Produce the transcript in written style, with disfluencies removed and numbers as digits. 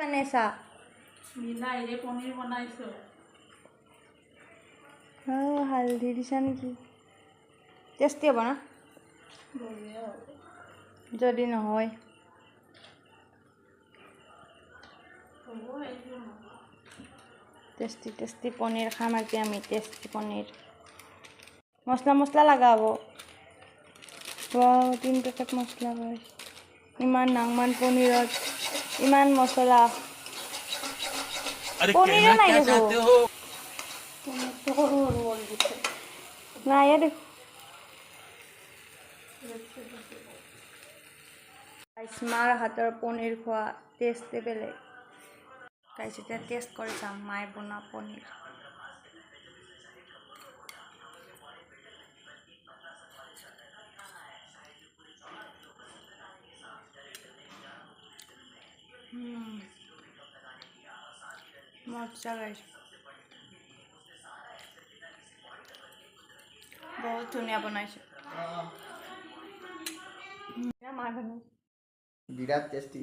বনাইছা বিলাহীৰে পনীৰ বনাইছো। হালধি দিছা নেকি? টেষ্টি হ'ব না? বঢ়িয়া হ'ব। যদি নহয় হ'ব এইটো নহয়। টেষ্টি পনীৰ খাম আজি আমি। টেষ্টি পনীৰ মছলা লাগা হ'ব। 3 পেকেট মছলা হয়। ইমান নাংমান পনীৰত ইমান মছলা। পনীৰে নাই দেখো। পনীৰটো সৰু সৰু কৰি দিছে। নাই দেখো। মাৰ হাতৰ পনীৰ খোৱা টেষ্টে বেলেগ। গাইছ এতিয়া টেষ্ট কৰি চাম মায়ে বনোৱা পনীৰ। মজা গাইছ। বহুত ধুনীয়া বনাইছে। বিরাট টেস্টি।